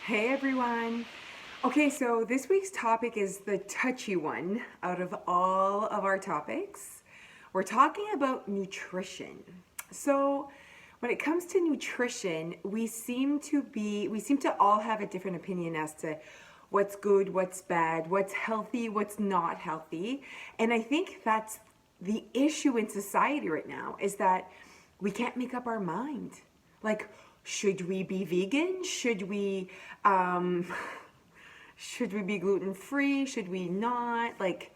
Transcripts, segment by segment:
Hey everyone. Okay, so this week's topic is the touchy one out of all of our topics. We're talking about nutrition. So, when it comes to nutrition, we seem to all have a different opinion as to what's good, what's bad, what's healthy, what's not healthy. And I think that's the issue in society right now is that we can't make up our mind. Like, should we be vegan? Um, should we be gluten free? Should we not? Like,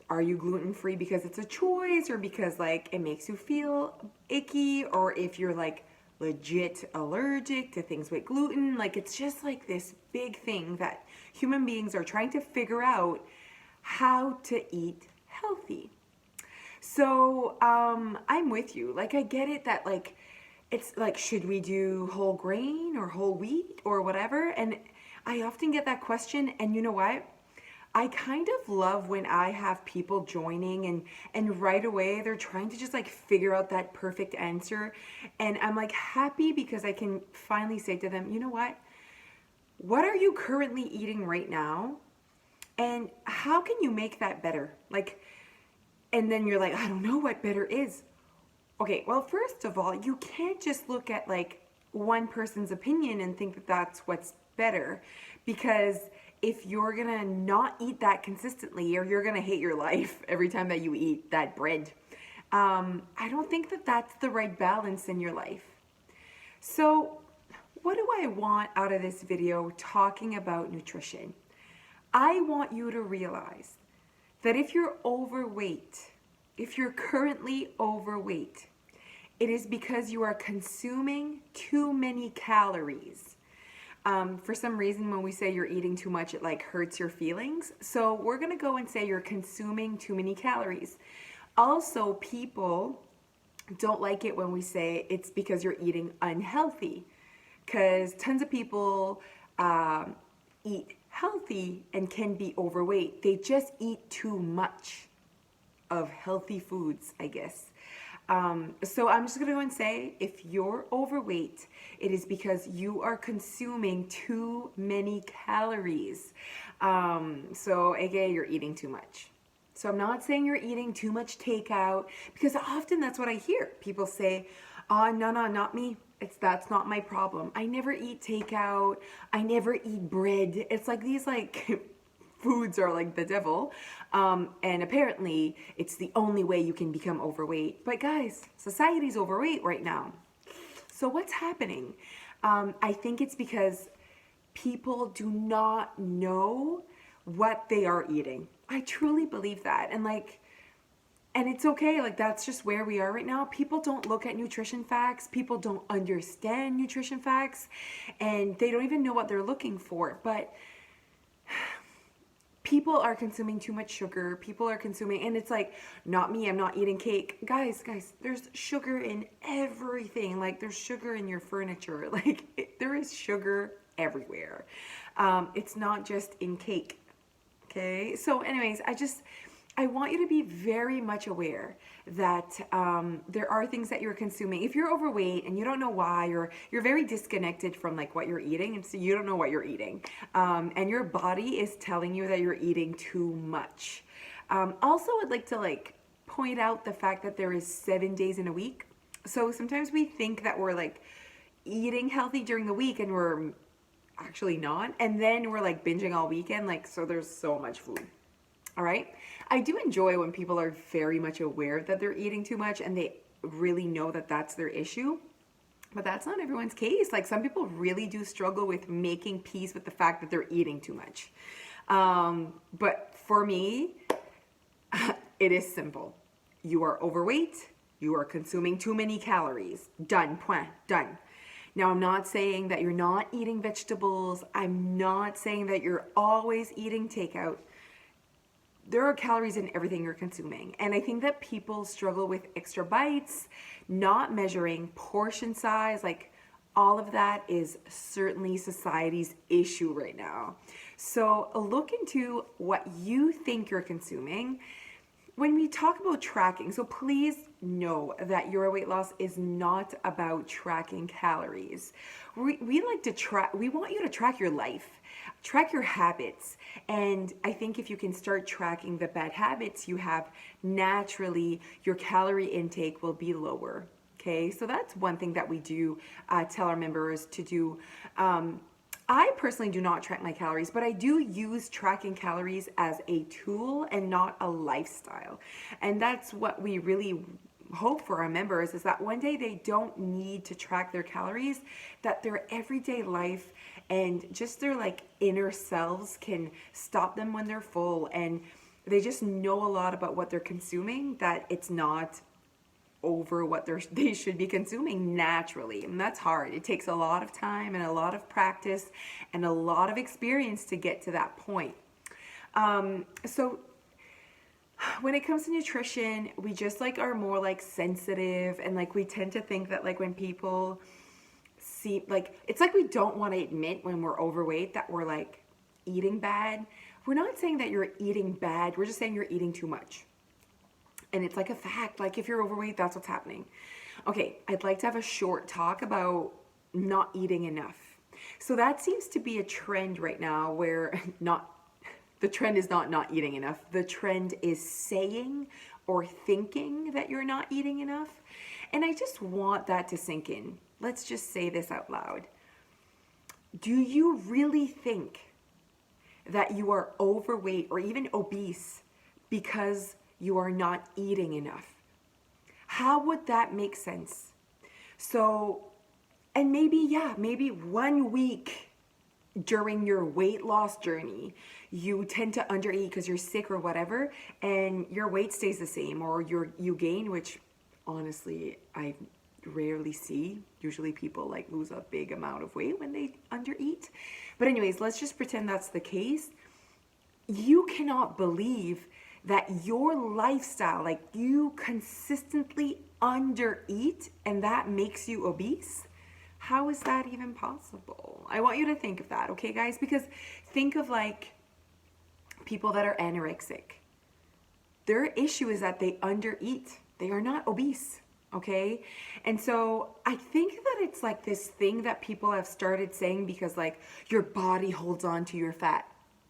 are you gluten free because it's a choice or because like it makes you feel icky, or if you're like legit allergic to things with gluten? Like, it's just like this big thing that human beings are trying to figure out how to eat healthy. So I'm with you. Like, I get it that like it's like, should we do whole grain or whole wheat or whatever? And I often get that question, and you know what? I kind of love when I have people joining and right away they're trying to just like figure out that perfect answer, and I'm like happy because I can finally say to them, you know what? What are you currently eating right now? And how can you make that better? Like, and then you're like, I don't know what better is. Okay, well, first of all, you can't just look at like one person's opinion and think that that's what's better, because if you're gonna not eat that consistently, or you're gonna hate your life every time that you eat that bread, I don't think that that's the right balance in your life. So, what do I want out of this video talking about nutrition? I want you to realize that if you're overweight, if you're currently overweight, it is because you are consuming too many calories. For some reason, when we say you're eating too much, it like hurts your feelings. So we're gonna go and say you're consuming too many calories. Also, people don't like it when we say it's because you're eating unhealthy, because tons of people eat healthy and can be overweight. They just eat too much of healthy foods, I guess. So I'm just gonna go and say, if you're overweight, it is because you are consuming too many calories. So aka you're eating too much. So I'm not saying you're eating too much takeout, because often that's what I hear. People say, "Oh, no, no, not me. That's not my problem. I never eat takeout. I never eat bread." It's like these like foods are like the devil. And apparently it's the only way you can become overweight. But guys, society's overweight right now. So what's happening? I think it's because people do not know what they are eating. I truly believe that. And it's okay, like that's just where we are right now. People don't look at nutrition facts, people don't understand nutrition facts, and they don't even know what they're looking for. But people are consuming too much sugar. People are consuming, and it's like, not me, I'm not eating cake. Guys, there's sugar in everything. Like, there's sugar in your furniture. Like, there is sugar everywhere. It's not just in cake. Okay? So, anyways, I want you to be very much aware that there are things that you're consuming. If you're overweight and you don't know why, or you're very disconnected from like what you're eating, and so you don't know what you're eating, and your body is telling you that you're eating too much. Also, I'd like to like point out the fact that there is 7 days in a week. So sometimes we think that we're like eating healthy during the week, and we're actually not. And then we're like binging all weekend. Like, so there's so much food. All right. I do enjoy when people are very much aware that they're eating too much and they really know that that's their issue. But that's not everyone's case. Like, some people really do struggle with making peace with the fact that they're eating too much. But for me, it is simple. You are overweight. You are consuming too many calories. Done. Point. Done. Now, I'm not saying that you're not eating vegetables. I'm not saying that you're always eating takeout. There are calories in everything you're consuming. And I think that people struggle with extra bites, not measuring portion size. Like, all of that is certainly society's issue right now. So look into what you think you're consuming. when we talk about tracking, so please know that your weight loss is not about tracking calories. We like to track, we want you to track your life, track your habits. And I think if you can start tracking the bad habits you have, naturally your calorie intake will be lower. Okay, so that's one thing that we do tell our members to do. I personally do not track my calories, but I do use tracking calories as a tool and not a lifestyle. And that's what we really hope for our members, is that one day they don't need to track their calories, that their everyday life and just their like inner selves can stop them when they're full, and they just know a lot about what they're consuming, that it's not over what they should be consuming naturally. And that's hard. It takes a lot of time and a lot of practice and a lot of experience to get to that point. So when it comes to nutrition, we just like are more like sensitive, and like we tend to think that like when people see, like, it's like we don't want to admit when we're overweight that we're like eating bad. We're not saying that you're eating bad. We're just saying you're eating too much. And it's like a fact, like if you're overweight, that's what's happening. Okay, I'd like to have a short talk about not eating enough. So that seems to be a trend right now where the trend is not eating enough. The trend is saying or thinking that you're not eating enough. And I just want that to sink in. Let's just say this out loud. Do you really think that you are overweight or even obese because you are not eating enough? How would that make sense? So, and maybe 1 week during your weight loss journey, you tend to undereat because you're sick or whatever, and your weight stays the same, or you gain, which honestly, I rarely see. Usually people like lose a big amount of weight when they undereat. But anyways, let's just pretend that's the case. You cannot believe that your lifestyle, like you consistently undereat and that makes you obese. How is that even possible? I want you to think of that, okay, guys? Because think of like people that are anorexic. Their issue is that they undereat. They are not obese, okay? And so I think that it's like this thing that people have started saying because like your body holds on to your fat.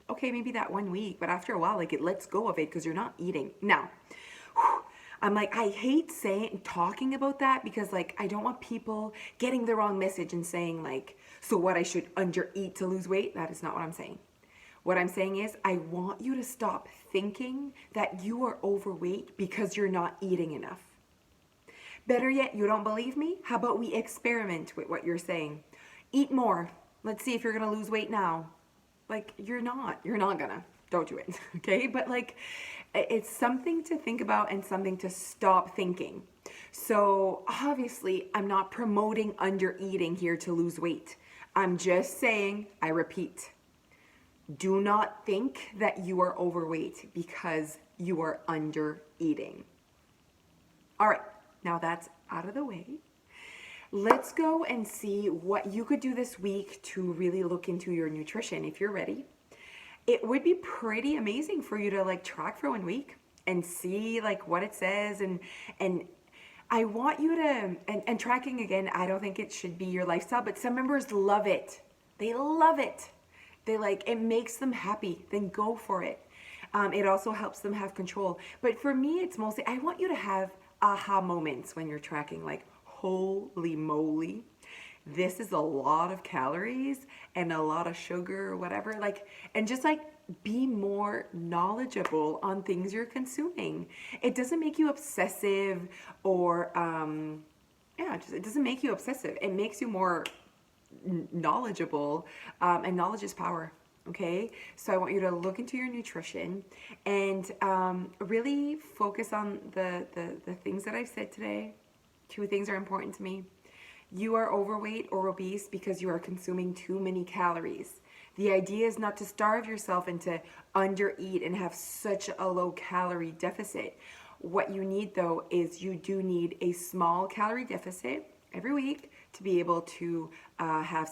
Okay, maybe that 1 week, but after a while, like it lets go of it because you're not eating. Now, I'm like, I hate talking about that because like I don't want people getting the wrong message and saying like, so what, I should undereat to lose weight? That is not what I'm saying. What I'm saying is I want you to stop thinking that you are overweight because you're not eating enough. Better yet, you don't believe me? How about we experiment with what you're saying? Eat more. Let's see if you're gonna lose weight now. Like, you're not gonna. Don't do it, okay? But like, it's something to think about and something to stop thinking. So obviously, I'm not promoting undereating here to lose weight. I'm just saying, I repeat, do not think that you are overweight because you are undereating. All right, now that's out of the way. Let's go and see what you could do this week to really look into your nutrition if you're ready. It would be pretty amazing for you to like track for 1 week and see like what it says, and I want you to, and tracking again, I don't think it should be your lifestyle, but some members love it. They love it. They like, it makes them happy, then go for it. It also helps them have control. But for me, it's mostly, I want you to have aha moments when you're tracking, like, holy moly, this is a lot of calories and a lot of sugar or whatever, like, and just like be more knowledgeable on things you're consuming. It doesn't make you obsessive or it doesn't make you obsessive. It makes you more knowledgeable, and knowledge is power. Okay, so I want you to look into your nutrition and really focus on the things that I've said today. 2 things are important to me. You are overweight or obese because you are consuming too many calories. The idea is not to starve yourself and to undereat and have such a low calorie deficit. What you need though is you do need a small calorie deficit every week to be able to have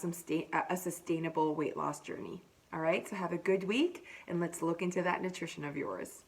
a sustainable weight loss journey. All right, so have a good week and let's look into that nutrition of yours.